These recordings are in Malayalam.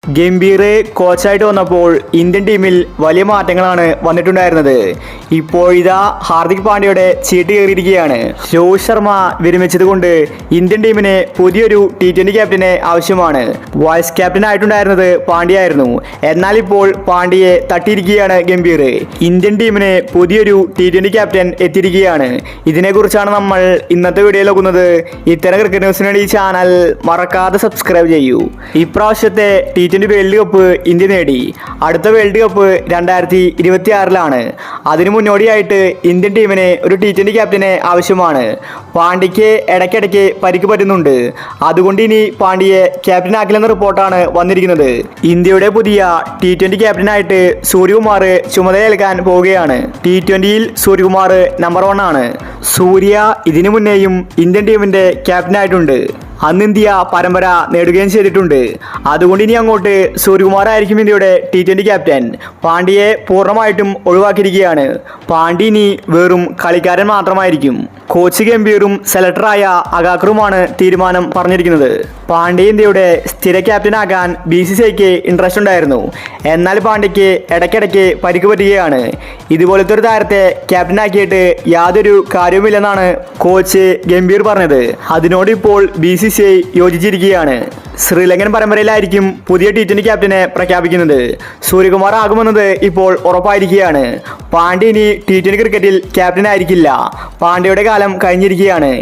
ഗംഭീർ കോച്ചായിട്ട് വന്നപ്പോൾ ഇന്ത്യൻ ടീമിൽ വലിയ മാറ്റങ്ങളാണ് വന്നിട്ടുണ്ടായിരുന്നത്. ഇപ്പോഴിതാ ഹാർദിക് പാണ്ഡ്യയുടെ ചീട്ട് കയറിയിരിക്കുകയാണ്. രോഹിത് ശർമ്മ വിരമിച്ചതുകൊണ്ട് ഇന്ത്യൻ ടീമിന് പുതിയൊരു T20 ക്യാപ്റ്റനെ ആവശ്യമാണ്. വൈസ് ക്യാപ്റ്റൻ ആയിട്ടുണ്ടായിരുന്നത് പാണ്ഡ്യയായിരുന്നു. എന്നാൽ ഇപ്പോൾ പാണ്ഡ്യയെ തട്ടിയിരിക്കുകയാണ് ഗംഭീർ. ഇന്ത്യൻ ടീമിന് പുതിയൊരു T20 ക്യാപ്റ്റൻ എത്തിയിരിക്കുകയാണ്. ഇതിനെക്കുറിച്ചാണ് നമ്മൾ ഇന്നത്തെ വീഡിയോയിൽ നോക്കുന്നത്. ഇത്തരം ക്രിക്കറ്റ് ന്യൂസിന് വേണ്ടി ഈ ചാനൽ മറക്കാതെ സബ്സ്ക്രൈബ് ചെയ്യൂ. ഇപ്രാവശ്യത്തെ T20 വേൾഡ് കപ്പ് ഇന്ത്യ നേടി. അടുത്ത വേൾഡ് കപ്പ് 2026-ലാണ്. അതിനു മുന്നോടിയായിട്ട് ഇന്ത്യൻ ടീമിന് ഒരു T20 ക്യാപ്റ്റനെ ആവശ്യമാണ്. പാണ്ഡ്യയ്ക്ക് ഇടയ്ക്കിടയ്ക്ക് പരിക്ക് പറ്റുന്നുണ്ട്. അതുകൊണ്ട് ഇനി പാണ്ഡ്യയെ ക്യാപ്റ്റനാക്കില്ലെന്ന റിപ്പോർട്ടാണ് വന്നിരിക്കുന്നത്. ഇന്ത്യയുടെ പുതിയ T20 ക്യാപ്റ്റനായിട്ട് സൂര്യകുമാർ ചുമതലയേൽക്കാൻ പോവുകയാണ്. T20യിൽ സൂര്യകുമാർ നമ്പർ 1 ആണ്. സൂര്യ ഇതിനു മുന്നേയും ഇന്ത്യൻ ടീമിന്റെ ക്യാപ്റ്റനായിട്ടുണ്ട്. അന്ന് ഇന്ത്യ പരമ്പര നേടുകയും ചെയ്തിട്ടുണ്ട്. അതുകൊണ്ട് ഇനി അങ്ങോട്ട് സൂര്യകുമാർ ആയിരിക്കും ഇന്ത്യയുടെ T20 ക്യാപ്റ്റൻ. പാണ്ഡ്യയെ പൂർണ്ണമായിട്ടും ഒഴിവാക്കിയിരിക്കുകയാണ്. പാണ്ഡ്യ ഇനി വെറും കളിക്കാരൻ മാത്രമായിരിക്കും. കോച്ച് ഗംഭീറും സെലക്ടറായ അഗാക്കറുമാണ് തീരുമാനം പറഞ്ഞിരിക്കുന്നത്. പാണ്ഡ്യ ഇന്ത്യയുടെ സ്ഥിര ക്യാപ്റ്റനാകാൻ BCCIക്ക് ഇൻട്രസ്റ്റ് ഉണ്ടായിരുന്നു. എന്നാൽ പാണ്ഡ്യയ്ക്ക് ഇടയ്ക്കിടയ്ക്ക് പരിക്ക് പറ്റുകയാണ്. ഇതുപോലത്തെ ഒരു താരത്തെ ക്യാപ്റ്റനാക്കിയിട്ട് യാതൊരു കാര്യവുമില്ലെന്നാണ് കോച്ച് ഗംഭീർ പറഞ്ഞത്. അതിനോട് ഇപ്പോൾ BCCI യോജിച്ചിരിക്കുകയാണ്. ശ്രീലങ്കൻ പരമ്പരയിലായിരിക്കും പുതിയ T20 ക്യാപ്റ്റനെ പ്രഖ്യാപിക്കുന്നത്. സൂര്യകുമാർ ആകുമെന്നത് ഇപ്പോൾ ഉറപ്പായിരിക്കുകയാണ്. പാണ്ഡ്യ ഇനി T20 ക്രിക്കറ്റിൽ ക്യാപ്റ്റൻ ആയിരിക്കില്ല. പാണ്ഡ്യയുടെ കാലം കഴിഞ്ഞിരിക്കുകയാണ്.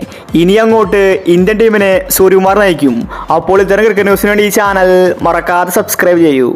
ഇനി അങ്ങോട്ട് ഇന്ത്യൻ ടീമിനെ സൂര്യകുമാർ നയിക്കും. അപ്പോൾ ഇത്തരം ക്രിക്കറ്റ് ന്യൂസിന് വേണ്ടി ഈ ചാനൽ മറക്കാതെ സബ്സ്ക്രൈബ് ചെയ്യൂ.